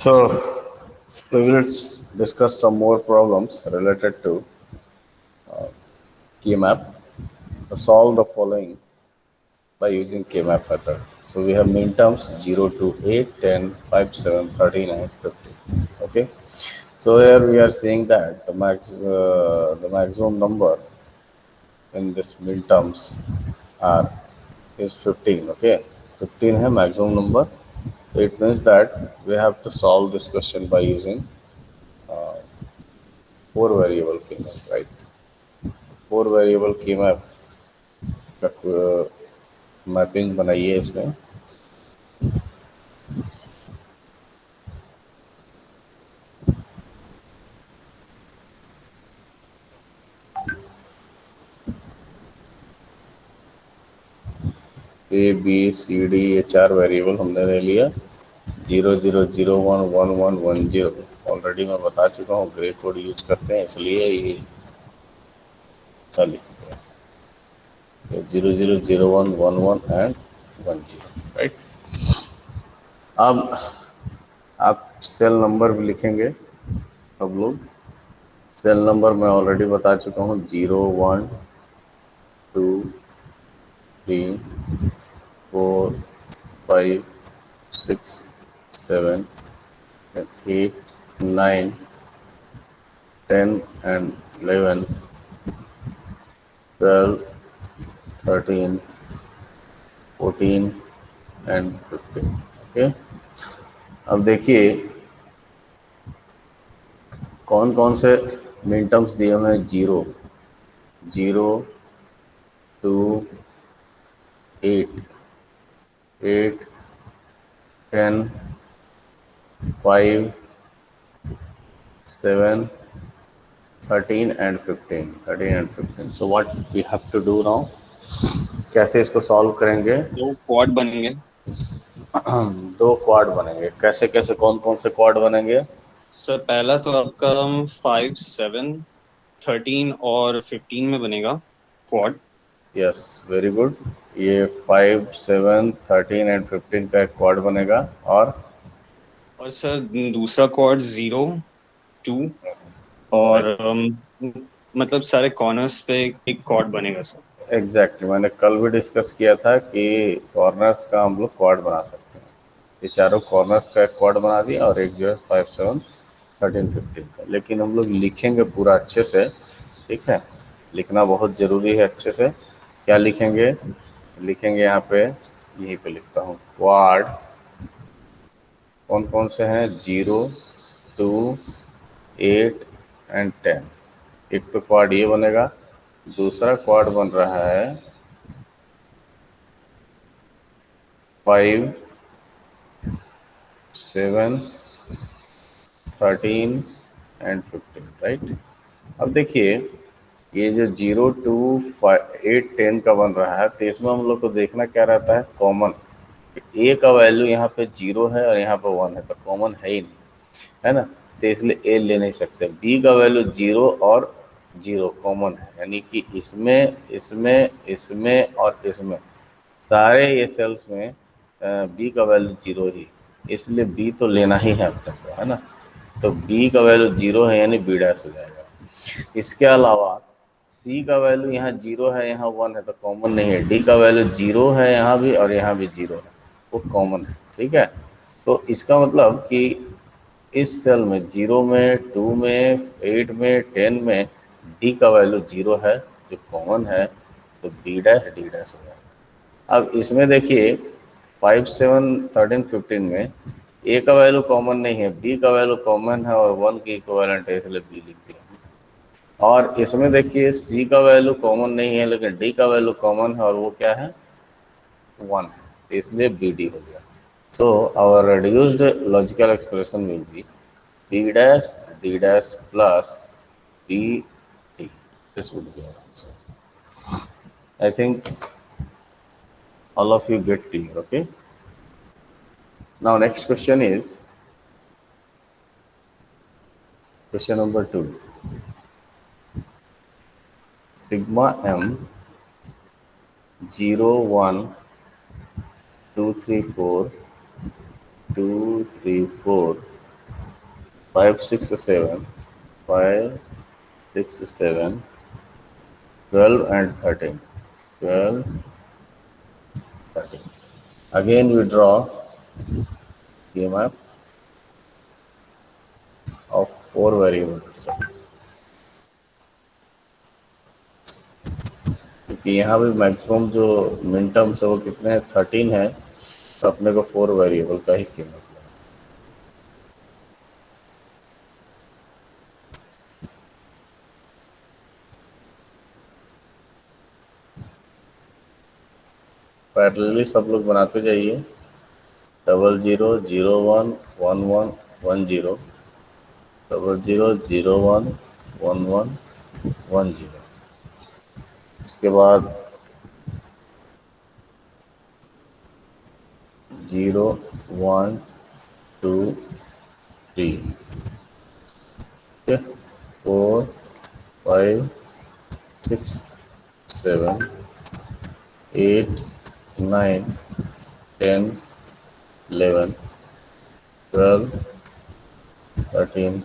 So we will discuss some more problems related to key map. Solve the following by using key map method. So we have min terms 0 to 8, 10, 5, 7, 13, and 15. Okay. So here we are saying that the maximum number in this min terms are is 15. Okay. 15 है maximum number. So it means that we have to solve this question by using four variable key map, right? For variable की mapping बनाइए इसमें। ए B C D ये चार variable हमने ले लिया। 00011110 already मैं बता चुका हूँ, ग्रे कोड यूज करते हैं इसलिए ये चलिए 000111 एंड 10, राइट। अब आप सेल नंबर भी लिखेंगे। सब लोग सेल नंबर मैं ऑलरेडी बता चुका हूँ, 0 1 2 3 4 5 6 7 8 9 10 and 11 12 13 14 and 15। ओके। अब देखिए कौन कौन से मिन टर्म्स दिए हुए हैं। 0 0 2 8 8 10 5 7 13 and 15। so what we have to do now, कैसे इसको सॉल्व करेंगे। दो क्वाड बनेंगे। दो क्वाड बनेंगे। कैसे कैसे कौन कौन से क्वाड बनेंगे। सर पहला तो आपका 5, 7, 13 और 15 में बनेगा क्वाड। Yes, very good. ये 5, 7, 13 एंड 15 का एक क्वाड बनेगा। और सर दूसरा क्वाड 0, 2 और मतलब सारे कॉर्नर्स पे एक क्वाड बनेगा सर। एग्जैक्टली मैंने कल भी डिस्कस किया था कि कॉर्नर्स का हम लोग क्वाड बना सकते हैं। ये चारों कॉर्नर्स का एक क्वाड बना दिया और एक जो है 5, 7, 13, 15 का। लेकिन हम लोग लिखेंगे पूरा अच्छे से, ठीक है। लिखना बहुत ज़रूरी है अच्छे से। क्या लिखेंगे, लिखेंगे यहाँ पे, यहीं पे लिखता हूँ। क्वाड कौन कौन से हैं, 0, 2, 8 एंड 10। एक तो क्वाड ये बनेगा। दूसरा क्वाड बन रहा है 5, 7, 13 एंड 15, राइट। अब देखिए ये जो 0, 2, 8, 10 का बन रहा है, तो इसमें हम लोग को देखना क्या रहता है, कॉमन। ए का वैल्यू यहाँ पे 0 है और यहाँ पे 1 है, तो कॉमन है ही नहीं, है ना। तो इसलिए ए ले नहीं सकते। बी का वैल्यू 0 और 0 कॉमन है, यानी कि इसमें इसमें इसमें और इसमें सारे ये सेल्स में बी का वैल्यू 0 ही, इसलिए बी तो लेना ही है अपने को, है ना। तो बी का वैल्यू 0 है यानी बी डैश हो जाएगा। इसके अलावा सी का वैल्यू यहाँ 0 है, यहाँ 1 है, तो कॉमन नहीं है। डी का वैल्यू 0 है यहाँ भी और यहाँ भी 0 है, वो कॉमन है, ठीक है। तो इसका मतलब कि इस सेल में 0 में, 2 में, 8 में, 10 में डी का वैल्यू 0 है जो कॉमन है, तो डी डैश डी डैश हो जाएगा। अब इसमें देखिए 5, 7, 13, 15 में ए का वैल्यू कॉमन नहीं है, बी का वैल्यू कॉमन है और 1 की इक्विवेलेंट है, इसलिए बी लिख दिया। और इसमें देखिए सी का वैल्यू कॉमन नहीं है लेकिन डी का वैल्यू कॉमन है और वो क्या है, 1 है, तो इसलिए बी डी हो गया। So our reduced logical expression will be B dash D dash plus B D. This would be our answer. I think all of you get clear, okay? Now next question is question number 2. Sigma m 0, 1, 2, 3, 4, 2, 3, 4 5 6 7, 5 6 7, 12 and 13, 12 13. Again we draw a map of 4 variables, क्योंकि यहाँ भी maximum जो मिन terms है वो कितने हैं, 13 है, तो अपने को 4 वेरिएबल का ही कीमत लेना। पैरेलली सब लोग बनाते जाइए। 00 01 11 10, 00 01 11 10, इसके बाद 0 1 2 3, 4 5 6 7 8 9 10 11 12 13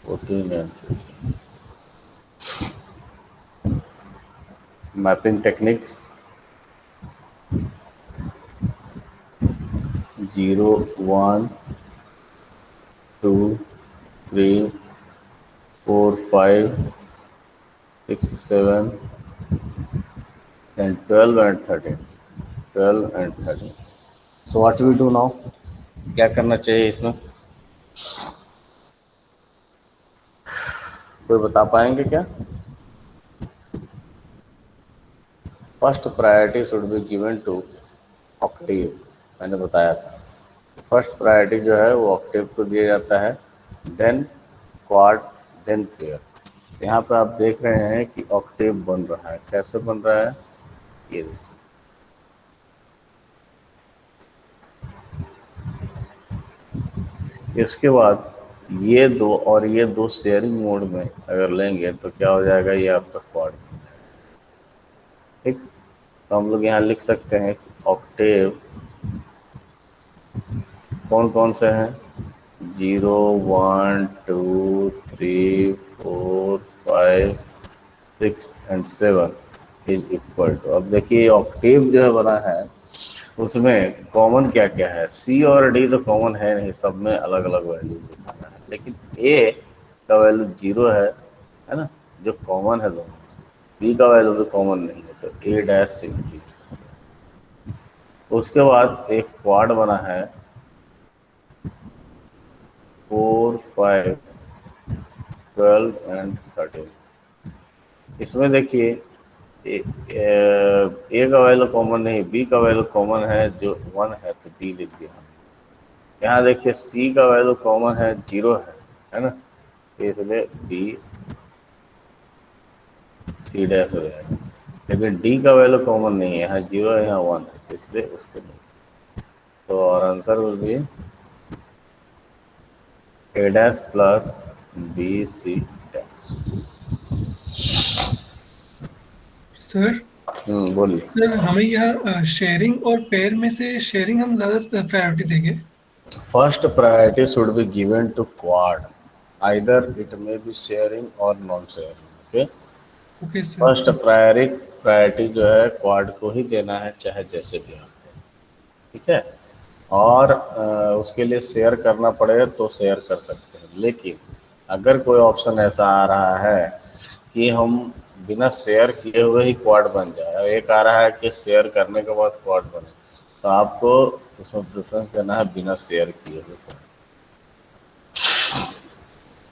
14 and 15. Mapping techniques: 0 1 2 3 4 5 6 7 and 12 and 13, 12 and 13. So what we do now? क्या करना चाहिए इसमें, कोई बता पाएंगे क्या? First priority should be given to octave, मैंने बताया था। फर्स्ट प्रायोरिटी जो है वो ऑक्टेव को दिया जाता है, देन क्वाड, देन पेयर। यहाँ पे आप देख रहे हैं कि ऑक्टेव बन रहा है, कैसे बन रहा है, ये देखिए। इसके बाद ये दो और ये दो शेयरिंग मोड में अगर लेंगे तो क्या हो जाएगा, ये आपका क्वाड। ठीक, तो हम लोग यहाँ लिख सकते हैं ऑक्टेव कौन कौन से हैं, 0 1 2 3 4 5 6 एंड 7 इज इक्वल टू। अब देखिए ऑक्टेव जो है बना है उसमें कॉमन क्या क्या है, सी और डी तो कॉमन है नहीं, सब में अलग अलग वैल्यू दिखाना है, लेकिन ए का वैल्यू 0 है ना, जो कॉमन है दोनों। बी का वैल्यू तो कॉमन नहीं है, तो ए डैश सिंपली। उसके बाद एक क्वाड बना है 4 5 12 एंड 13। इसमें देखिए ए का वैल्यू कॉमन नहीं, बी का वैल्यू कॉमन है जो 1 है, तो डी लिख दिया। यहाँ देखिए सी का वैल्यू कॉमन है, 0 है ना, तो इसलिए बी सी डैश हो जाएगा। लेकिन डी का वैल्यू कॉमन नहीं है, यहाँ 0 है, यहाँ 1 है, इसलिए उसको नहीं। तो और answer will be A dash plus B C dash. Sir बोलिए। सर हमें यह शेयरिंग और पेयर में से शेयरिंग हम ज़्यादा प्रायोरिटी देंगे। First priority should be given to quad. Either it may be sharing or non-sharing. Okay. Okay sir. First priority जो है क्वाड को ही देना है, चाहे जैसे भी आप दें, ठीक है। और उसके लिए शेयर करना पड़े तो शेयर कर सकते हैं, लेकिन अगर कोई ऑप्शन ऐसा आ रहा है कि हम बिना शेयर किए हुए ही क्वाड बन जाए, एक आ रहा है कि शेयर करने के बाद क्वाड बने, तो आपको इसमें प्रेफरेंस देना है बिना शेयर किए हुए क्वाड,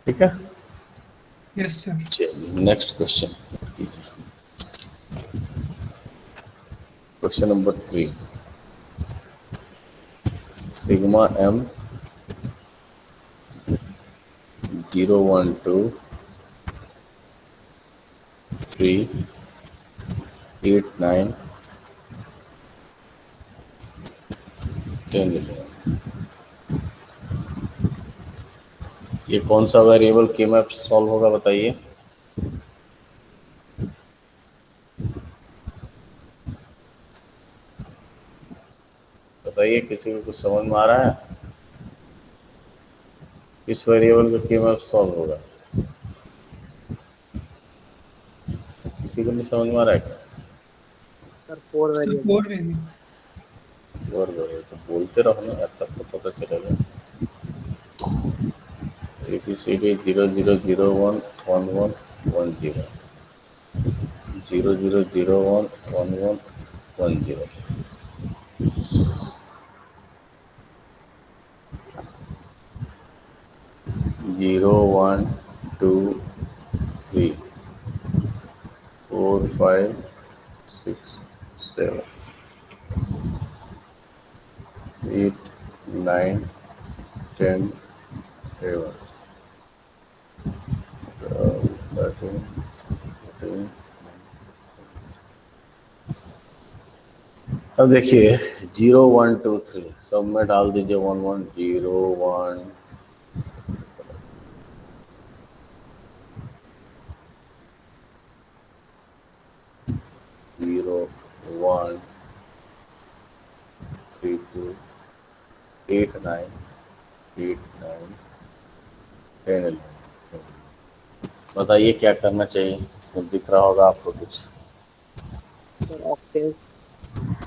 ठीक है। Yes sir. चलिए नेक्स्ट क्वेश्चन कीजिए। क्वेश्चन नंबर 3, सिग्मा m 0 1 2 3 8 9 10 11, ये कौन सा वेरिएबल के मैप सॉल्व होगा बताइए। बताइए, किसी को कुछ समझ में आ रहा है? इस वेरिएबल का कीमत सॉल्व होगा? किसी को नहीं समझ में आ रहा है क्या? Sir 4 sir variable. 4 वेरिएबल। और तो बोलते रहो ना, अब तक तो पता चलेगा। ABCD 00011110 00011110 0 1 2 3 4 5 6 7 8 9 10 11 12 13 14। अब देखिए 0 1 2 3 सब में डाल दीजिए 1 1 0 1 0 1 3 2 8 9 8 9 10 11। बताइए क्या करना चाहिए? तो दिख रहा होगा आपको कुछ? Sir Octave.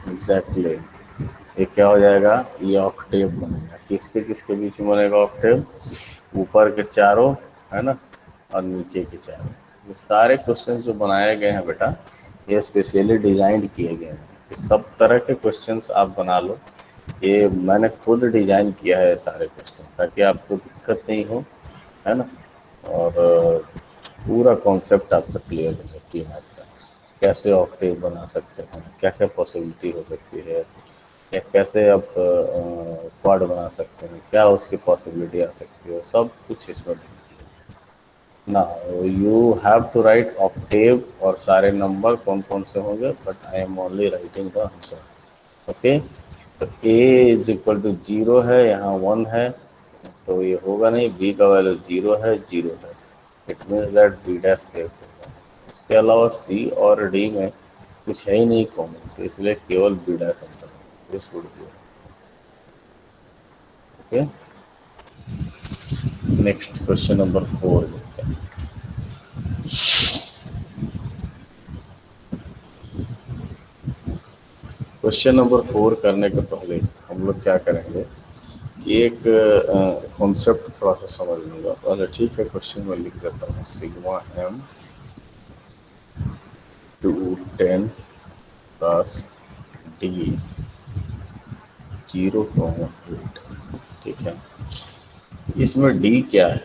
एग्जैक्टली ये क्या हो जाएगा? ये ऑक्टेव बनेगा। किसके किसके बीच में बनेगा ऑक्टेव? ऊपर के चारों, है ना, और नीचे के चारों। ये सारे क्वेश्चन जो बनाए गए हैं बेटा, ये स्पेशली डिजाइन किए गए हैं कि सब तरह के क्वेश्चंस आप बना लो। ये मैंने खुद डिजाइन किया है सारे क्वेश्चन, ताकि आपको दिक्कत नहीं हो, है ना। और पूरा कॉन्सेप्ट आपका क्लियर हो सकती है मैथ का। कैसे ऑक्टेव बना सकते हैं, क्या क्या पॉसिबिलिटी हो सकती है, या कैसे आप क्वाड बना सकते हैं, क्या उसकी पॉसिबिलिटी आ सकती है, सब कुछ इसमें ना। You have to write octave और सारे नंबर कौन कौन से होंगे, but I am only writing the answer. Okay, तो a इज इक्वल टू 0 है, यहाँ 1 है, तो ये होगा नहीं। b का वैल्यू 0 है, 0 है, it means that b dash safe होगा। इसके अलावा c और d में कुछ है ही नहीं कॉमन, तो इसलिए केवल b डैश आंसर होगा। This would B okay. Next question number 4 देखते हैं। क्वेश्चन नंबर 4 करने के पहले हम लोग क्या करेंगे कि एक कॉन्सेप्ट थोड़ा सा समझ लूँगा पहले। ठीक है, क्वेश्चन में लिख देता हूँ सिग्मा m 2 10 प्लस d 0 8। ठीक है, इसमें d क्या है?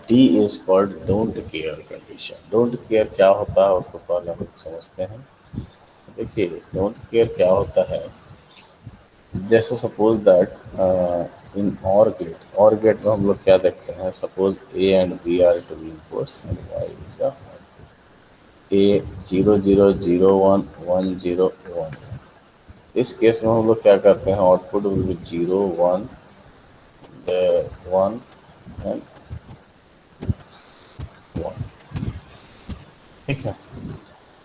d is called don't care condition. Don't care क्या होता है उसको पहले हम समझते हैं। देखिए डोंट केयर क्या होता है, जैसे सपोज दैट इन और गेट में हम लोग क्या देखते हैं, suppose a and b are to be inputs and y is a 0 0 0 1 1 0 1। इस केस में हम लोग क्या करते हैं, आउटपुट विल बी 0 1 1 एंड 1। ठीक है,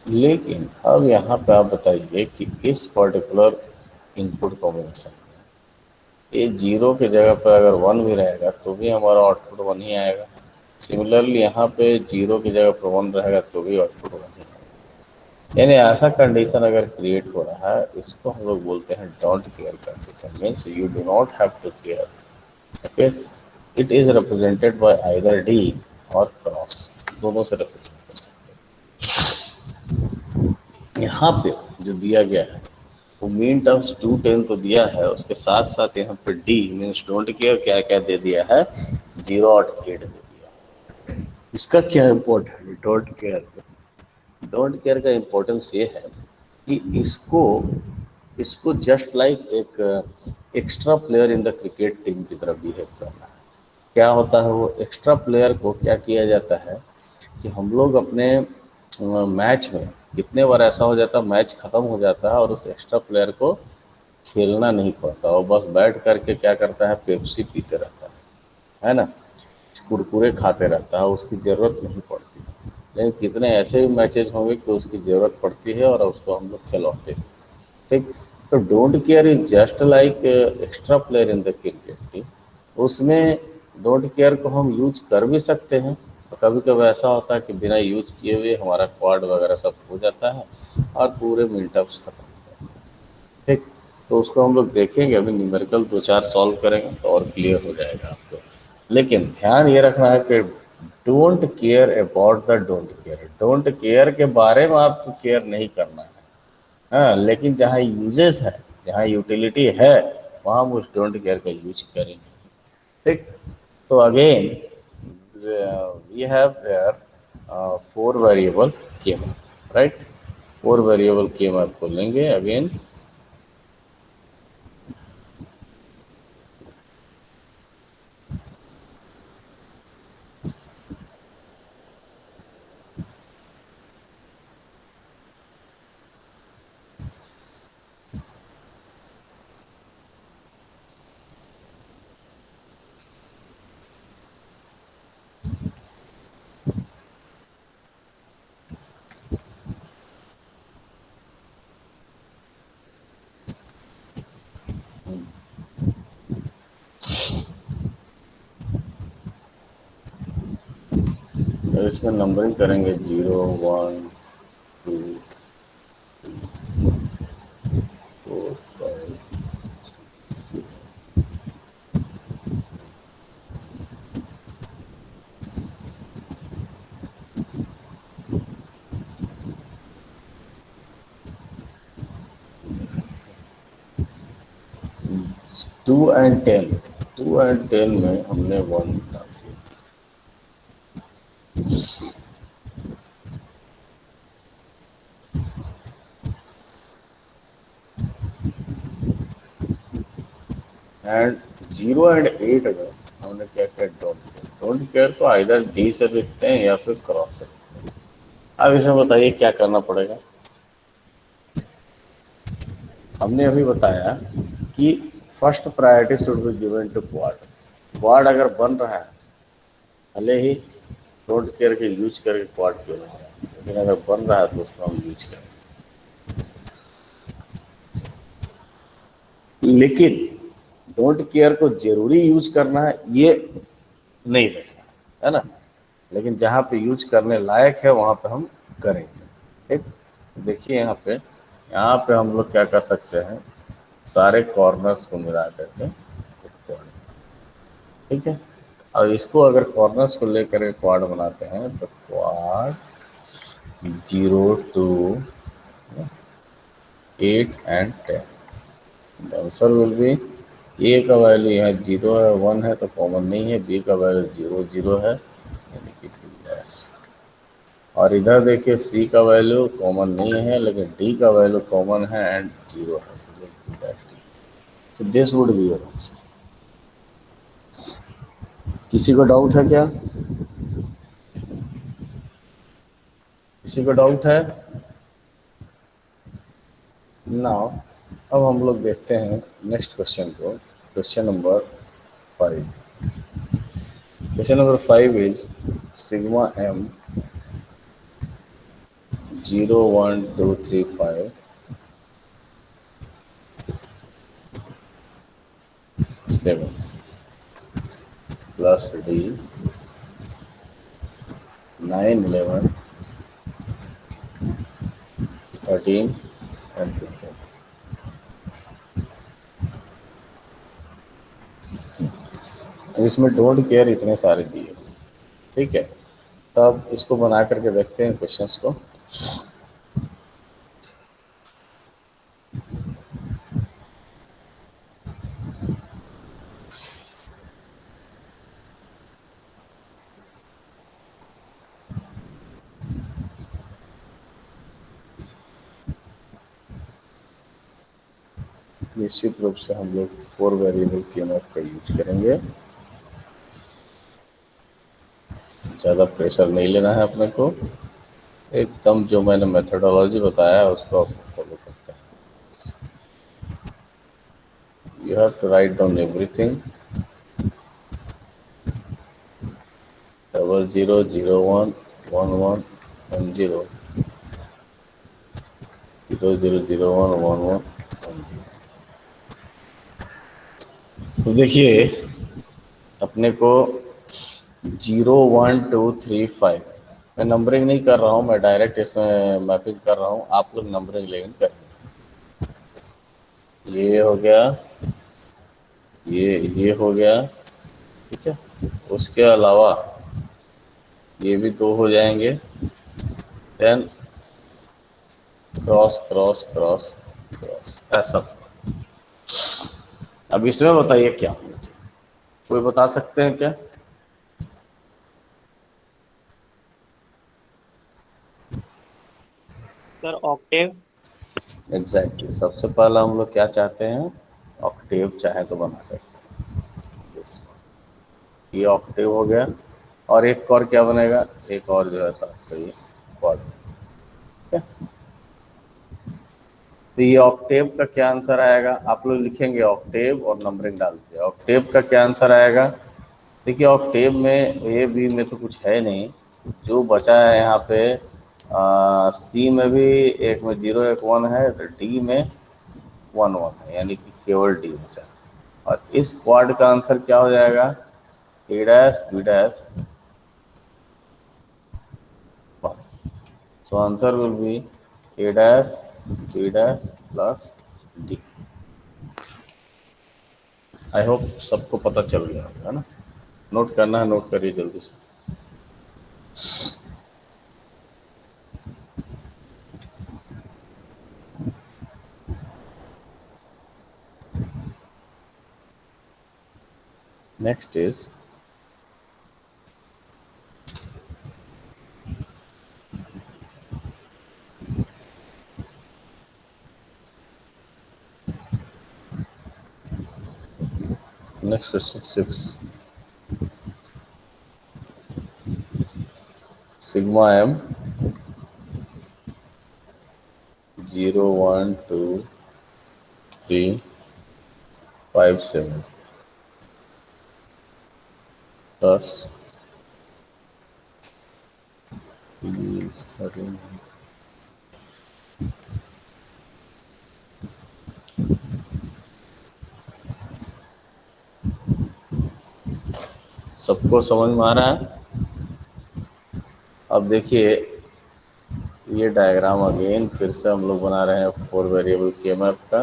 लेकिन अब यहाँ पे आप बताइए कि इस पर्टिकुलर इनपुट कॉम्बिनेशन ये 0 की जगह पर अगर 1 भी रहेगा तो भी हमारा आउटपुट 1 ही आएगा। सिमिलरली यहाँ पे 0 की जगह पर 1 रहेगा तो भी आउटपुट 1 ही आएगा। यानी ऐसा कंडीशन अगर क्रिएट हो रहा है, इसको हम लोग बोलते हैं don't care condition. Means you do not have to care. Okay, it is represented by either D और क्रॉस, दोनों से रिप्रेजेंट कर सकते हैं। यहाँ पे जो दिया गया है वो मीन टर्म्स 2 10 तो दिया है, उसके साथ साथ यहाँ पे डी मीन्स डोंट केयर क्या क्या दे दिया है, 0 और 8 दे दिया। इसका क्या इम्पोर्टेंट है डोंट केयर का इम्पोर्टेंस ये है कि इसको जस्ट लाइक एक extra player in the cricket team की तरह बिहेव करना है। क्या होता है, वो एक्स्ट्रा प्लेयर को क्या किया जाता है कि हम लोग अपने मैच में कितने बार ऐसा हो जाता है, मैच खत्म हो जाता है और उस एक्स्ट्रा प्लेयर को खेलना नहीं पड़ता, वो बस बैठ करके क्या करता है, पेप्सी पीते रहता है ना, कुरकुरे खाते रहता है, उसकी ज़रूरत नहीं पड़ती। लेकिन कितने ऐसे भी मैचेस होंगे कि उसकी ज़रूरत पड़ती है और उसको हम लोग खिलवाते हैं। ठीक, तो don't care is just like extra player in the cricket team. उसमें डोंट केयर को हम यूज कर भी सकते हैं, और कभी कभी ऐसा होता है कि बिना यूज किए हुए हमारा क्वाड वगैरह सब हो जाता है और पूरे मिनटअप्स खत्म हो जाते हैं। ठीक, तो उसको हम लोग देखेंगे, अभी न्यूमेरिकल 2-4 सॉल्व करेंगे तो और क्लियर हो जाएगा आपको। लेकिन ध्यान ये रखना है कि don't care about the don't care, don't care के बारे में आपको केयर नहीं करना है। हाँ, लेकिन जहाँ यूजेस है, जहाँ यूटिलिटी है, वहाँ हम उस डोंट केयर का यूज करेंगे। ठीक, तो again we have there 4 variable के मैप, राइट। 4 वेरिएबल के मैप को लेंगे अगेन। तो इसमें नंबरिंग करेंगे 0 1 2 4 5 2 एंड 10। 2 एंड 10 में हमने 1 डाल दिया। एंड 0 एंड 8 में हमने क्या किया, डोंट केयर। डोंट केयर को आइदर डी से लिखते हैं या फिर क्रॉस से लिखते हैं। अब इसमें बताइए क्या करना पड़ेगा। हमने अभी बताया कि first priority should be given to quad. Quad अगर बन रहा है, भले ही डोंट केयर के यूज करके क्वाड क्यों ना है, लेकिन अगर बन रहा है तो उसको हम यूज करें। लेकिन डोंट केयर को जरूरी यूज करना है ये नहीं देखना है ना, लेकिन जहाँ पे यूज करने लायक है वहाँ पे हम करेंगे। ठीक, देखिए यहाँ पे हम लोग क्या कर सकते हैं, सारे कॉर्नर्स को मिला करके, ठीक है। और इसको अगर कॉर्नर्स को लेकर के क्वाड बनाते हैं तो quad 0 2 8 and 10। The answer will be, A का वैल्यू यहाँ 0 है, 1 है तो कॉमन नहीं है, बी का वैल्यू 0 0 है यानी कि डैश। और इधर देखिए सी का वैल्यू कॉमन नहीं है लेकिन डी का वैल्यू कॉमन है एंड 0 है। So this would be your answer. किसी को डाउट है क्या? किसी को डाउट है? नाउ अब हम लोग देखते हैं नेक्स्ट क्वेश्चन को, question number 5। Question number 5 is sigma m 0 1 2 3 5 7 plus d 9 11 13 and 15। इसमें डोंट केयर इतने सारे दिए, ठीक है। तब इसको बना करके देखते हैं क्वेश्चंस को। निश्चित रूप से हम लोग 4 वेरिएबल के मैप का यूज करेंगे। ज़्यादा प्रेशर नहीं लेना है अपने को, एकदम जो मैंने मेथडोलॉजी बताया है उसको आपको फॉलो करते हैं। You have to write down everything. 00 01 11 10 00 01 11 10। तो देखिए अपने को 0 1 2 3 5, मैं नंबरिंग नहीं कर रहा हूँ, मैं डायरेक्ट इसमें मैपिंग कर रहा हूँ, आप लोग नंबरिंग लेकिन करेंगे। ये हो गया, ये हो गया, ठीक है। उसके अलावा ये भी 2 हो जाएंगे, then cross cross cross cross, ऐसा। अब इसमें बताइए क्या होना चाहिए, कोई बता सकते हैं क्या? Sir Octave. एग्जैक्टली सबसे पहला हम लोग क्या चाहते हैं, ऑक्टेव चाहे तो बना सकते हैं। ये ऑक्टेव हो गया, और एक और क्या बनेगा, एक और जो है साथ तो ये क्वाड, ठीक है। तो ये ऑक्टेव का क्या आंसर आएगा, आप लोग लिखेंगे ऑक्टेव और नंबरिंग डाल दीजिए। ऑक्टेव का क्या आंसर आएगा, देखिए ऑक्टेव में ए बी में तो कुछ है नहीं, जो बचा है यहाँ पे सी में भी एक में 0 1 1 है, डी में 1 1 है, यानी कि केवल डी बचा है। और इस क्वाड का आंसर क्या हो जाएगा, ए डैश बी डैश, बस। So answer will be A dash B dash plus D. I hope सबको पता चल गया है ना, नोट करना है नोट करिए जल्दी से। Next is next question 6, sigma m 0 1 2 3 5 7 plus 13। सबको समझ में आ रहा है? अब देखिए ये डायग्राम अगेन फिर से हम लोग बना रहे हैं 4 वेरिएबल के मैप का।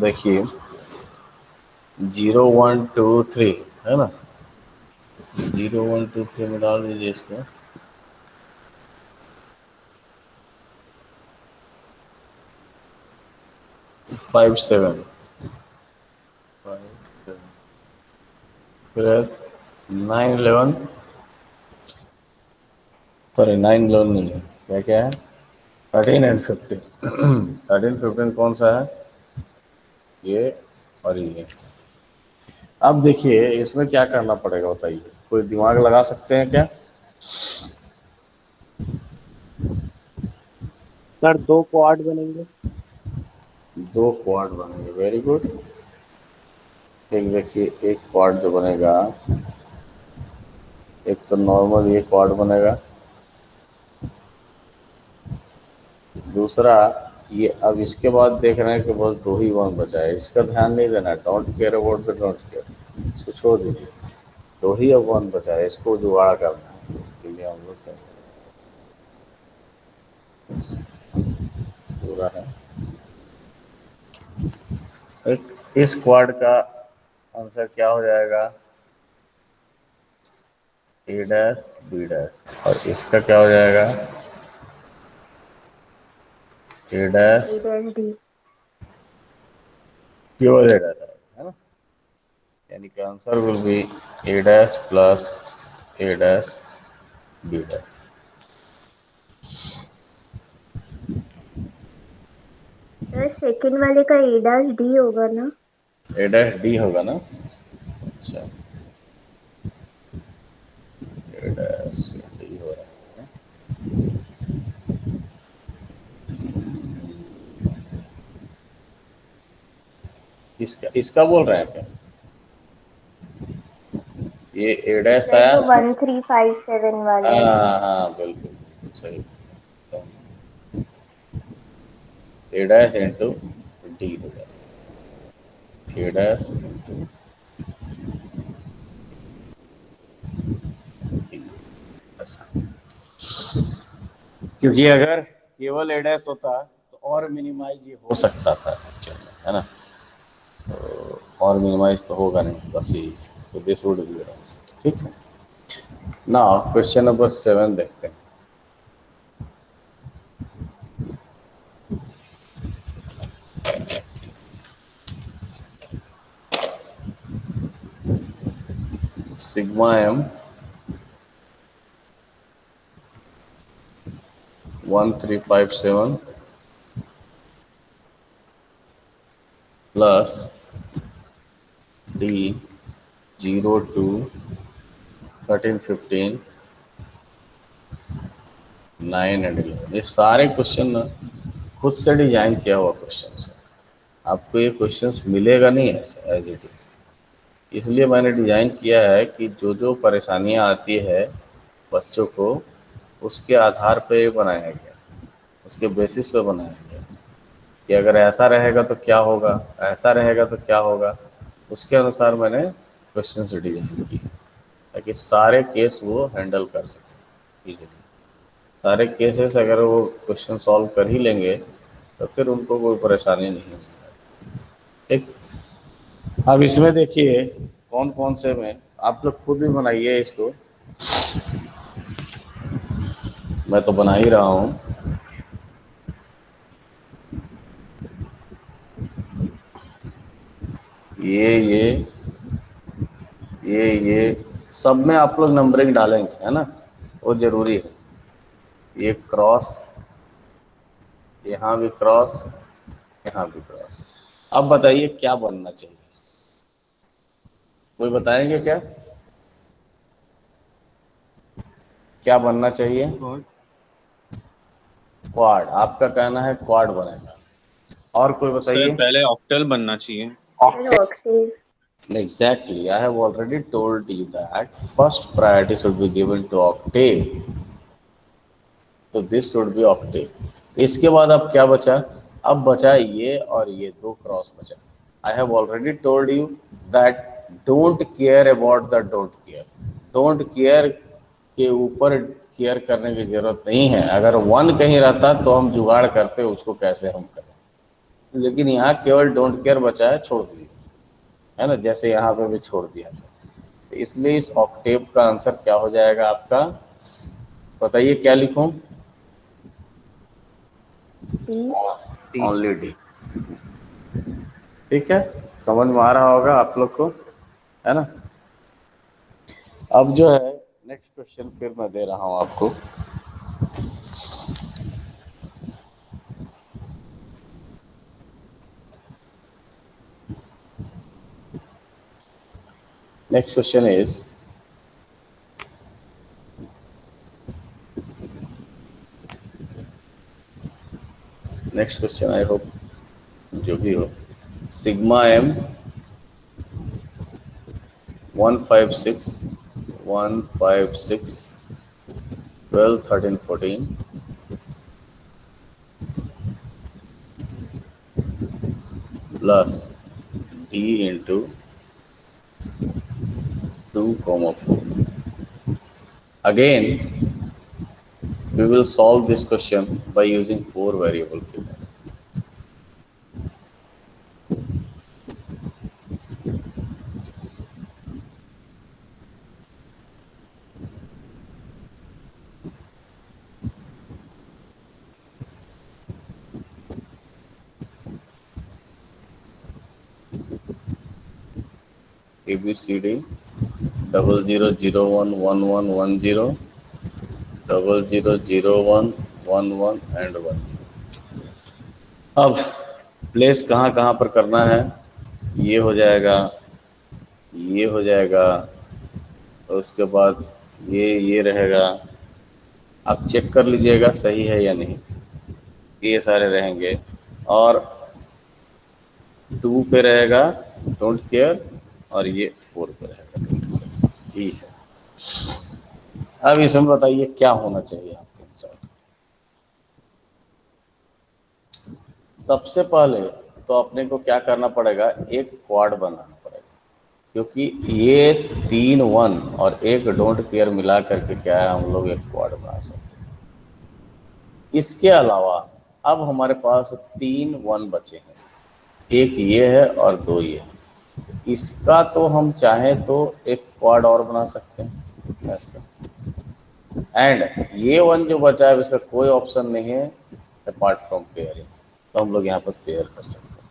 देखिए 0 1 2 3 है ना, 0 1 2 3 में डाल दीजिए इसको। 5 7 फिर 9 11, सॉरी 9 11 नहीं है, क्या क्या है, 13 एंड 15। 13 15 कौन सा है, ये और ये। अब देखिए इसमें क्या करना पड़ेगा बताइए, कोई दिमाग लगा सकते हैं क्या? सर 2 क्वाड बनेंगे। 2 क्वाड बनेंगे, वेरी गुड। एक देखिए एक क्वाड जो बनेगा, एक तो नॉर्मल ये क्वाड बनेगा, दूसरा ये। अब इसके बाद देख रहे हैं कि बस 2 ही वन बचा है, इसका ध्यान नहीं देना, don't care about the don't care, इसको छोड़ दीजिए। 2 ही अब वन बचा है, इसको जुगाड़ करना है, इसके लिए हम लोग पूरा है। इस क्वाड का आंसर क्या हो जाएगा, ए डैश बी डैश, और इसका क्या हो जाएगा, ए डैश केवल ए डैश आएगा, है ना। यानी कि answer will be A dash plus A dash B dash. Sir second वाले का ए डैश डी होगा ना? ए डैश डी होगा ना? अच्छा, ए डैश डी हो रहा है। इसका बोल रहे हैं क्या? ये ए डैश सर आया जो है। 1357 वाला है। हाँ बिल्कुल सही। ए डैश इंटू डी होगा, ए डैश इंटू डी। क्योंकि अगर केवल ए डैश होता तो और मिनिमाइज ये हो सकता था एक्चुअल में, है ना? तो और मिनिमाइज तो होगा नहीं, बस यही। So this would be right. ठीक है ना? क्वेश्चन नंबर 7 देखते हैं। Sigma M 1357 plus D 02 1315 9 and 11। ये सारे क्वेश्चन ना खुद से डिजाइन किया हुआ क्वेश्चन है। आपको ये क्वेश्चंस मिलेगा नहीं ऐसे एज इट इज। इसलिए मैंने डिजाइन किया है कि जो जो परेशानियां आती है बच्चों को, उसके आधार पे बनाया गया, उसके बेसिस पे बनाया गया कि अगर ऐसा रहेगा तो क्या होगा, ऐसा रहेगा तो क्या होगा। उसके अनुसार मैंने क्वेश्चन डिजाइन किए ताकि सारे केस वो हैंडल कर सकें इजीली। सारे केसेस अगर वो क्वेश्चन सॉल्व कर ही लेंगे तो फिर उनको कोई परेशानी नहीं होगी। ठीक, अब इसमें देखिए कौन कौन से में आप लोग खुद भी बनाइए इसको, मैं तो बना ही रहा हूँ। ये सब में आप लोग नंबरिंग डालेंगे, है ना? वो जरूरी है। ये क्रॉस, यहाँ भी क्रॉस, यहाँ भी क्रॉस। अब बताइए क्या बनना चाहिए? कोई बताएंगे क्या क्या बनना चाहिए? क्वाड। आपका कहना है क्वाड बनेगा। और कोई बताइए? सर पहले ऑक्टल बनना चाहिए। Sir Octave. Exactly, I have already told you that first priority should be given to octave. तो दिस शुड बी ऑक्टेव। इसके बाद अब क्या बचा? अब बचा ये और ये दो क्रॉस बचा। I have already told you that don't care about the don't care. Don't care के ऊपर केयर करने की जरूरत नहीं है। अगर वन कहीं रहता तो हम जुगाड़ करते उसको कैसे हम करें, लेकिन यहाँ केवल डोंट केयर बचा है, छोड़ दिया, है ना? जैसे यहाँ पे भी छोड़ दिया था। तो इसलिए इस ऑक्टेव का आंसर क्या हो जाएगा आपका? बताइए क्या लिखूं? Only D. ठीक है, समझ में आ रहा होगा आप लोग को, है ना? अब जो है नेक्स्ट क्वेश्चन फिर मैं दे रहा हूं आपको। Next question is next question, I hope जो भी हो, sigma M 156 12 13 14 plus D into 2,4। Again, we will solve this question by using 4 variable cube. ABCD 00011110 000111 and 1। अब प्लेस कहाँ कहाँ पर करना है, ये हो जाएगा, ये हो जाएगा, और उसके बाद ये रहेगा। आप चेक कर लीजिएगा सही है या नहीं, ये सारे रहेंगे। और 2 पे रहेगा डोंट केयर, और ये 4 पे रहेगा डोंट केयर। ठीक है, अब इसमें बताइए क्या होना चाहिए आपके अनुसार। सबसे पहले तो अपने को क्या करना पड़ेगा, एक क्वाड बनाना पड़ेगा, क्योंकि ये 3 1 और एक डोंट केयर मिला करके क्या है, हम लोग एक क्वाड बना सकते हैं। इसके अलावा अब हमारे पास 3 1 बचे हैं, एक ये है और 2 ये है। इसका तो हम चाहें तो एक क्वाड और बना सकते हैं ऐसे। एंड ये 1 जो बचा है इसका कोई ऑप्शन नहीं है अपार्ट फ्रॉम पेयरिंग, तो हम लोग यहाँ पर पेयर कर सकते हैं।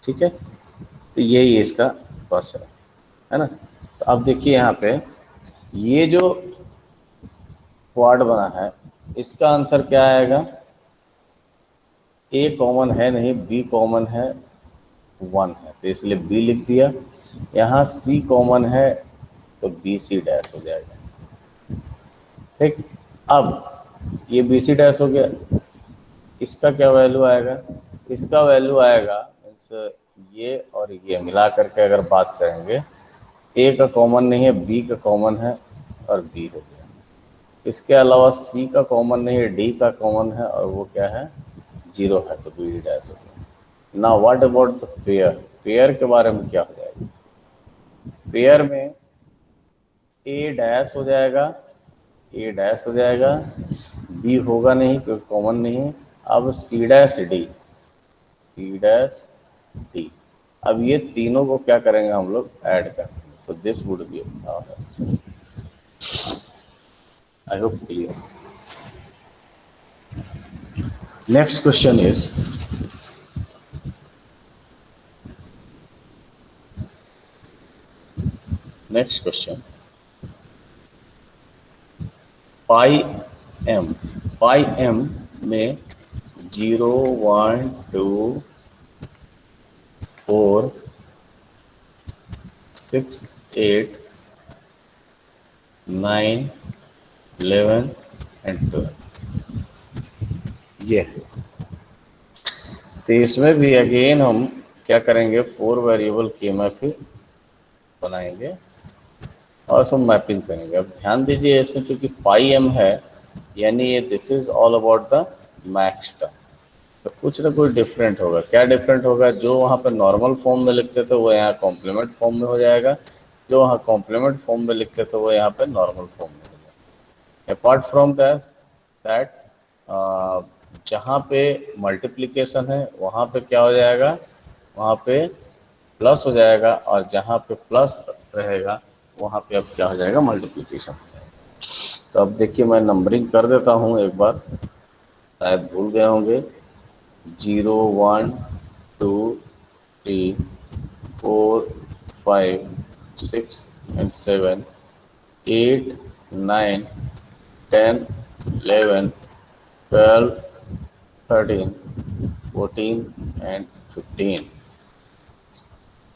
ठीक है, तो यही इसका बस है ना। तो अब देखिए यहाँ पे ये जो क्वाड बना है इसका आंसर क्या आएगा, ए कॉमन है नहीं, बी कॉमन है, 1 है तो इसलिए बी लिख दिया। यहाँ सी कॉमन है तो बी सी डैश हो जाएगा। ठीक, अब ये बी सी डैश हो गया, इसका क्या वैल्यू आएगा, इसका वैल्यू आएगा मीन्स ये और ये मिला करके अगर बात करेंगे, ए का कॉमन नहीं है, बी का कॉमन है और बी हो गया। इसके अलावा सी का कॉमन नहीं है, डी का कॉमन है और वो क्या है 0 है तो बी डैश हो गया। ना what about the pair, pair के बारे में क्या हो जाएगा, पेयर में ए डैश हो जाएगा, ए डैश हो जाएगा, बी होगा नहीं क्योंकि कॉमन नहीं है। अब C dash D, C dash D, अब ये तीनों को क्या करेंगे हम लोग ऐड करेंगे। So this would be, I hope clear. Next question is, next question, pi M में 0 1 2 4 6 8 9 11 एंड 12 ये है। तो इसमें भी अगेन हम क्या करेंगे, 4 वेरिएबल के मैपिंग बनाएंगे और उसमें मैपिंग करेंगे। अब ध्यान दीजिए इसमें चूंकि पाई एम है यानी ये this is all about the max term, तो कुछ ना कुछ डिफरेंट होगा। क्या डिफरेंट होगा, जो वहाँ पर नॉर्मल फॉर्म में लिखते थे वो यहाँ कॉम्प्लीमेंट फॉर्म में हो जाएगा, जो वहाँ कॉम्प्लीमेंट फॉर्म में लिखते थे वो यहाँ पे नॉर्मल फॉर्म में हो जाएगा। अपार्ट फ्रॉम दैट जहाँ पे मल्टीप्लिकेशन है वहाँ पे क्या हो जाएगा, वहाँ पे प्लस हो जाएगा, और जहाँ पे प्लस रहेगा वहाँ पे अब क्या हो जाएगा, मल्टीप्लिकेशन हो जाएगा। तो अब देखिए मैं नंबरिंग कर देता हूँ एक बार, शायद भूल गए होंगे। 0 1 2 3 4 5 6 and 7 8 9 10 11 12 13 14 एंड 15।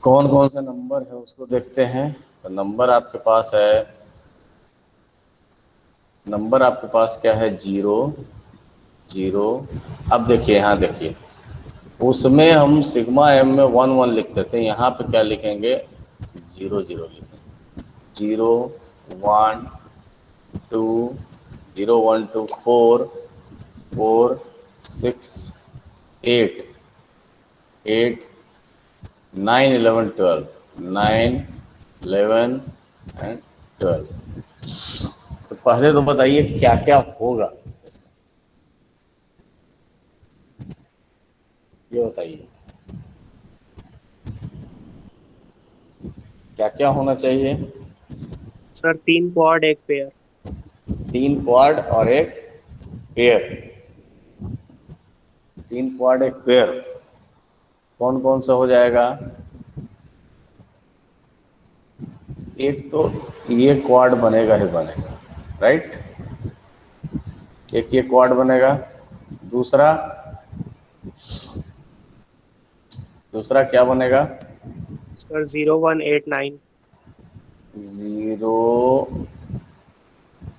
कौन कौन सा नंबर है उसको देखते हैं। तो नंबर आपके पास है, नंबर आपके पास क्या है 0 0। अब देखिए यहाँ देखिए, उसमें हम सिग्मा एम में 1 1 लिखते थे, यहाँ पे क्या लिखेंगे 0 0 लिखेंगे। 0 1 2 0 1 2 4 4 6 8 8 9 11 12 9 11 एंड 12। तो पहले तो बताइए क्या क्या होगा इसमें, ये बताइए क्या क्या होना चाहिए। Sir 3 quad 1 pair. 3 क्वाड और एक पेयर, 3 क्वाड 1 पेयर, कौन कौन सा हो जाएगा। एक तो ये क्वाड बनेगा ही बनेगा, राइट, एक ये क्वाड बनेगा। दूसरा दूसरा क्या बनेगा? सर 0189।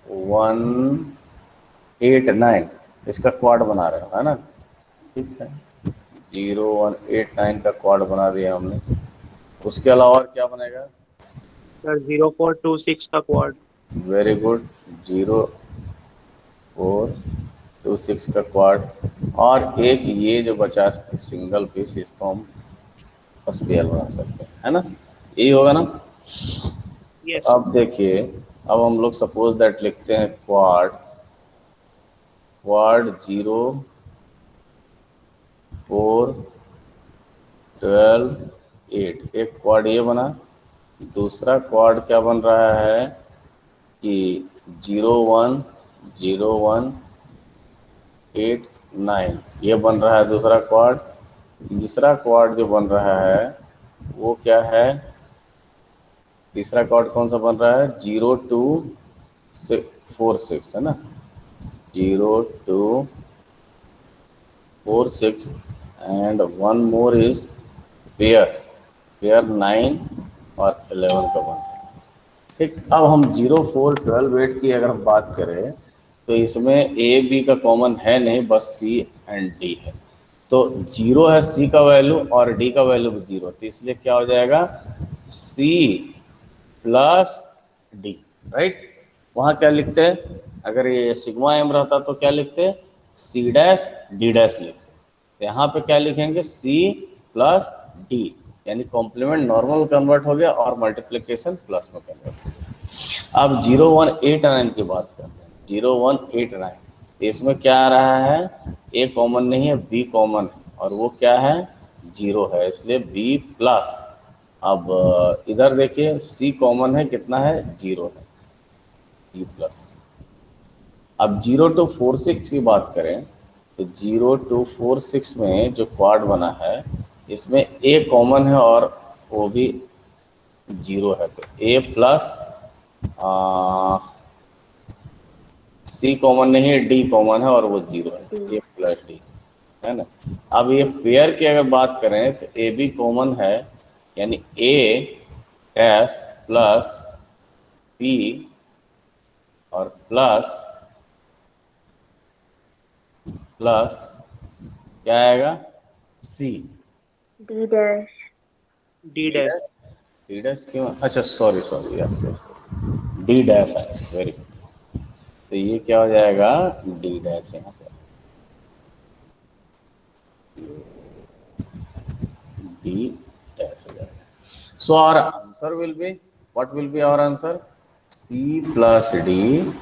0189 इसका क्वाड बना रहे हो, है ना? ठीक है, 0189 का क्वाड बना दिया हमने। उसके अलावा और क्या बनेगा? सर 0426 का क्वाड। वेरी गुड, 0426 का क्वाड। और एक ये जो बचा सिंगल पीस, इसको हम स्पेयर बना सकते हैं, है ना? यही होगा ना? यस। अब देखिए, अब हम लोग सपोज दैट लिखते हैं क्वाड 0 4 12 8। एक क्वाड ये बना। दूसरा क्वाड क्या बन रहा है कि 01 ये बन रहा है दूसरा क्वाड। तीसरा क्वाड जो बन रहा है वो क्या है? तीसरा क्वाड कौन सा बन रहा है? 0246, है ना? 0246 and one more is pair 9 और 11 का बन रहा है। ठीक, अब हम 0 4 12 8 की अगर हम बात करें तो इसमें ए बी का कॉमन है नहीं, बस सी एंड डी है। तो 0 है सी का वैल्यू और डी का वैल्यू भी 0, तो इसलिए क्या हो जाएगा? C plus D, right? वहाँ क्या लिखते हैं? अगर ये सिग्मा एम रहता तो क्या लिखते? सी डैश डी डैश लिखते। तो यहाँ पे क्या लिखेंगे? सी प्लस डी, यानी कॉम्प्लीमेंट नॉर्मल कन्वर्ट हो गया और मल्टीप्लिकेशन प्लस में कन्वर्ट हो गया। अब 0189 की बात करते हैं। 0189 इसमें क्या आ रहा है? ए कॉमन नहीं है, बी कॉमन है, और वो क्या है? 0 है, इसलिए बी प्लस। अब इधर देखिए, सी कॉमन है, कितना है? 0 है, बी प्लस। अब 0 to 46 की बात करें तो 0 to 46 में जो क्वाड बना है इसमें ए कॉमन है और वो भी 0 है, तो ए प्लस सी कॉमन नहीं है, डी कॉमन है और वो 0 है, ए प्लस डी, है ना? अब ये पेयर की अगर बात करें तो ए बी कॉमन है, यानी ए एस प्लस बी और प्लस क्या आएगा? C D dash. D dash. D dash क्यों? अच्छा sorry, yes yes, D dash है, वेरी गुड। तो ये क्या हो जाएगा? डी डैश यहाँ पे, डी डैश हो जाएगा। So our answer will be, what will be our answer? C plus D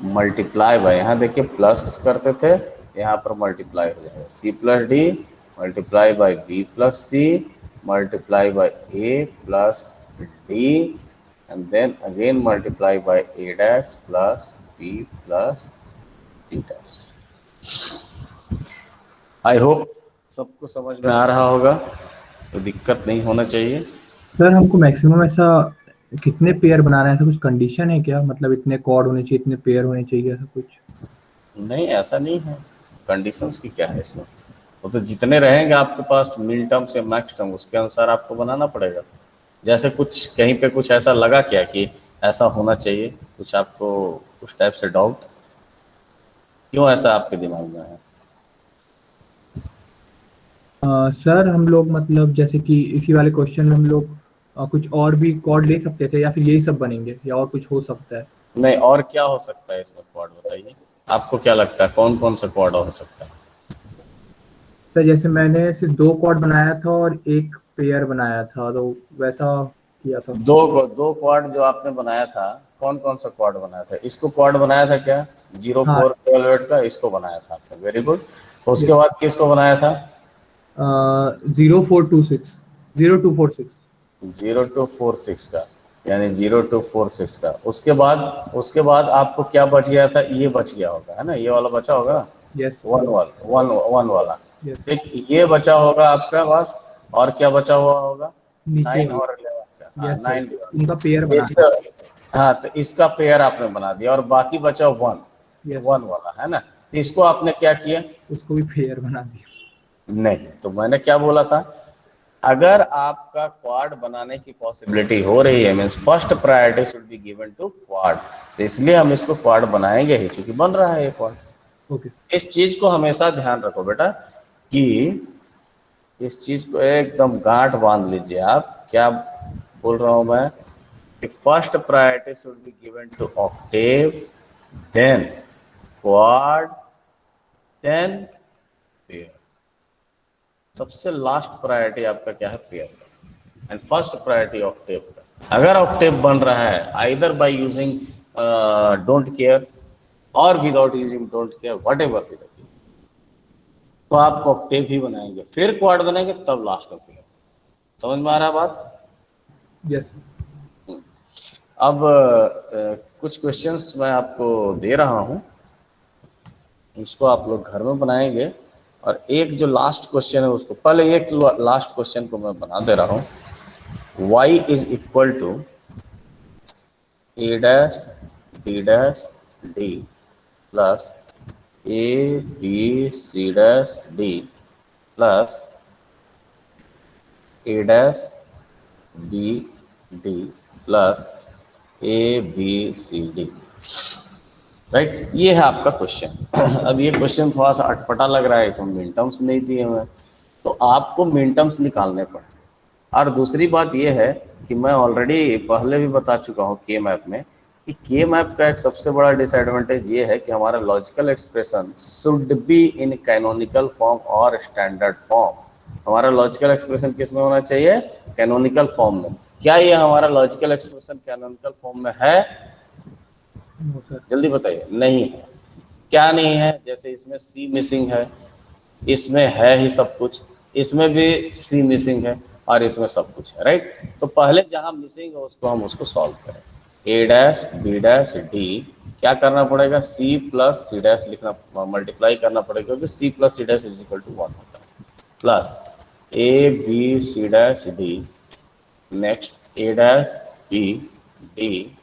multiply by, यहाँ देखिए प्लस करते थे, यहाँ पर मल्टीप्लाई हो जाएगा। C plus D multiply by B plus C multiply by A plus D and then again multiply by A dash plus B plus D dash. I hope सबको समझ में आ रहा होगा, तो दिक्कत नहीं होना चाहिए। सर हमको मैक्सिमम ऐसा कितने पेयर बनाना है, ऐसा कुछ कंडीशन है क्या? मतलब इतने कॉर्ड होने चाहिए, इतने पेयर होने चाहिए, ऐसा कुछ? नहीं, ऐसा नहीं है। कंडीशंस की क्या है इसमें? वो तो जितने रहेंगे आपके पास मिन टर्म्स या मैक्स टर्म, उसके अनुसार आपको बनाना पड़ेगा। जैसे कुछ कहीं पे कुछ ऐसा लगा क्या कि ऐसा होना चाहिए, कुछ आपको उस टाइप से डाउट, क्यों ऐसा आपके दिमाग में है? सर हम लोग मतलब जैसे कि इसी वाले क्वेश्चन में हम लोग कुछ और भी कॉर्ड ले सकते थे, या फिर यही सब बनेंगे, या और कुछ हो सकता है? नहीं, और क्या हो सकता है इसमें क्वाड, बताइए आपको क्या लगता है कौन कौन सा क्वाड हो सकता है? सर जैसे मैंने सिर्फ 2 कॉर्ड बनाया था और 1 पेयर बनाया था, तो वैसा किया था। दो क्वाड जो आपने बनाया था, कौन कौन सा क्वाड बनाया था? इसको क्वाड बनाया था क्या? 0 हाँ। 4 12 8 का इसको बनाया था आपने, वेरी गुड। उसके बाद किसको बनाया था? 0426 0246 0246 का, यानी 0246 का। उसके बाद आपको क्या बच गया था? ये बच गया होगा, है ना? ये वाला बचा होगा, यस वन वाला। यस। ठीक, ये बचा होगा आपका पास। और क्या बचा हुआ होगा? नीचे 9 और 11 का। हाँ, यस 9 उनका पेयर बना इसका, हाँ, तो इसका पेयर आपने बना दिया और बाकी बचा 1 यस, 1 वाला, है ना? तो इसको आपने क्या किया? उसको भी पेयर बना दिया। नहीं, तो मैंने क्या बोला था? अगर आपका क्वाड बनाने की पॉसिबिलिटी हो रही है means first priority should be given to quad, तो इसलिए हम इसको क्वाड बनाएंगे ही क्योंकि बन रहा है ये क्वाड। ओके इस चीज को हमेशा ध्यान रखो बेटा कि इस चीज को एकदम गांठ बांध लीजिए आप। क्या बोल रहा हूं मैं कि first priority should be given to octave, then quad, then pair. सबसे लास्ट प्रायोरिटी आपका क्या है? पेयर का, एंड फर्स्ट प्रायोरिटी ऑक्टेव का। अगर ऑक्टेव बन रहा है either by using don't care और without using don't care whatever, तो आप ऑक्टेव ही बनाएंगे, फिर क्वाड बनाएंगे, तब लास्ट में पेयर। समझ में आ रहा है बात? यस अब कुछ क्वेश्चंस मैं आपको दे रहा हूं, इसको आप लोग घर में बनाएंगे। और एक जो लास्ट क्वेश्चन है उसको पहले, एक लास्ट क्वेश्चन को मैं बना दे रहा हूं। y is equal to a dash b dash d plus a b c dash d plus a dash b d plus a b c d, right. ये है आपका क्वेश्चन। अब ये क्वेश्चन थोड़ा सा अटपटा लग रहा है, इसमें मिन टर्म्स नहीं दिए हुए, तो आपको मिन टर्म्स निकालने पड़े। और दूसरी बात ये है कि मैं ऑलरेडी पहले भी बता चुका हूँ के मैप में कि के मैप का एक सबसे बड़ा डिसएडवांटेज ये है कि हमारा logical expression should be in canonical form और स्टैंडर्ड फॉर्म। हमारा लॉजिकल एक्सप्रेशन किस में होना चाहिए? कैनोनिकल फॉर्म में। क्या ये हमारा लॉजिकल एक्सप्रेशन कैनोनिकल फॉर्म में है? नो सर जल्दी बताइए। नहीं है। क्या नहीं है? जैसे इसमें सी मिसिंग है, इसमें है ही सब कुछ, इसमें भी सी मिसिंग है और इसमें सब कुछ है, राइट। तो पहले जहां मिसिंग है उसको हम उसको सॉल्व करें। A dash B dash D क्या करना पड़ेगा? सी प्लस सी डैश लिखना, मल्टीप्लाई करना पड़ेगा क्योंकि C plus C dash is equal to 1 होता है, plus A B C dash D, next A dash B D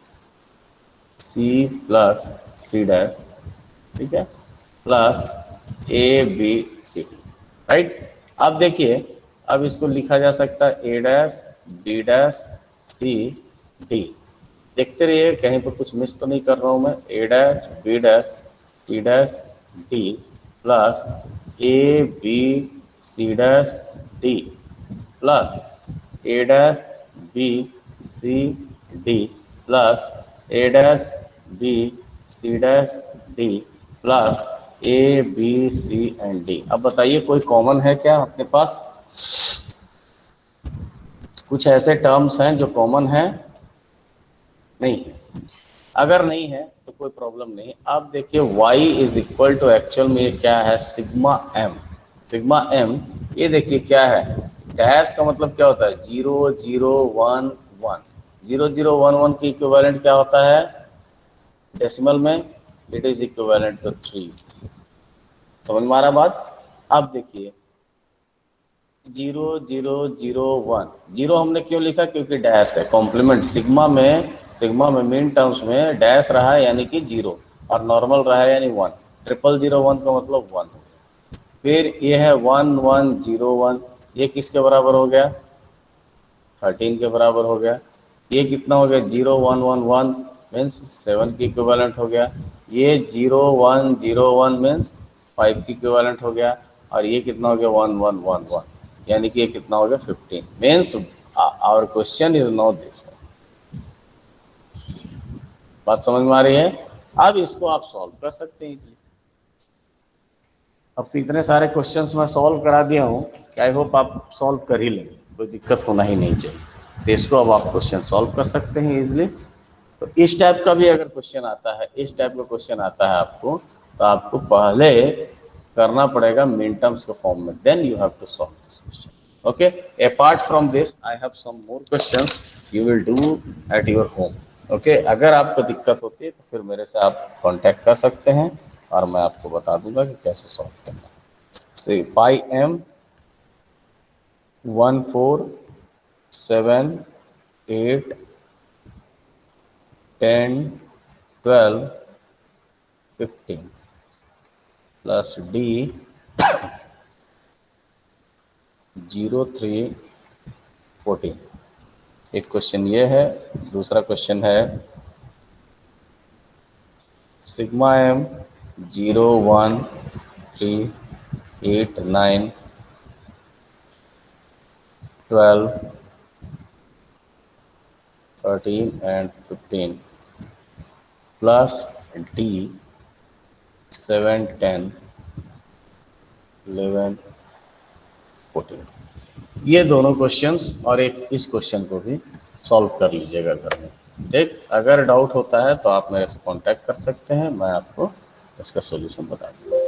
C plus C dash, ठीक है, plus A B C D, right. अब देखिए, अब इसको लिखा जा सकता है A dash B dash C D. देखते रहिए कहीं पर कुछ मिस तो नहीं कर रहा हूँ मैं। A dash B dash C dash D plus A B C dash D plus A dash B C D plus A dash B C dash D plus A B C and D. अब बताइए कोई common है क्या अपने पास? कुछ ऐसे terms हैं जो कॉमन हैं? नहीं है। अगर नहीं है तो कोई प्रॉब्लम नहीं। अब देखिए y is equal to, actual में ये क्या है? Sigma m। सिग्मा m ये देखिए क्या है? डैश का मतलब क्या होता है? 0 0 1 1। 0 0 1 1 की इक्विवेलेंट क्या होता है डेसिमल में? It is equivalent to 3। समझ में आ रहा बात? अब देखिए 0 0 0 1, 0 हमने क्यों लिखा? क्योंकि डैश है, कॉम्प्लीमेंट। सिग्मा में मीन टर्म्स में डैश रहा है यानी कि 0 और नॉर्मल रहा है यानी 1। 0001 का मतलब 1 हो गया। फिर ये है 1 1 0 1, ये किसके बराबर हो गया? 13 के बराबर हो गया। ये कितना हो गया? 0 1 1 1 मीन्स 7 की इक्विवेलेंट हो गया। ये 0 1 0 1 मीन्स 5 की इक्विवेलेंट हो गया। और ये कितना हो गया? 1 1 1 1, यानी कि ये कितना हो गया? 15। Means our question is not this. बात समझ में आ रही है? अब इसको आप सॉल्व कर सकते हैं इजीली। अब तो इतने सारे क्वेश्चंस मैं सॉल्व करा दिया हूँ कि आई होप आप सॉल्व कर ही लेंगे, कोई दिक्कत होना ही नहीं चाहिए। तो इसको अब आप क्वेश्चन सॉल्व कर सकते हैं इजीली। तो इस टाइप का भी अगर क्वेश्चन आता है, इस टाइप का क्वेश्चन आता है आपको, तो आपको पहले करना पड़ेगा मिन टर्म्स के फॉर्म में, then you have to solve this question. Okay, apart from this I have some more questions you will do at your home. Okay, अगर आपको दिक्कत होती है तो फिर मेरे से आप कांटेक्ट कर सकते हैं और मैं आपको बता दूंगा कि कैसे सॉल्व करना है। से पाई m 1 4 7 8 10 12 15 प्लस d 0 3 14। एक क्वेश्चन ये है, दूसरा क्वेश्चन है sigma m 0 1 3 8 9 12 13 and 15 plus d 7 10 11 14। ये दोनों क्वेश्चंस और एक इस क्वेश्चन को भी सॉल्व कर लीजिएगा घर में। ठीक, अगर डाउट होता है तो आप मेरे से कांटेक्ट कर सकते हैं, मैं आपको इसका सॉल्यूशन बता दूँगा।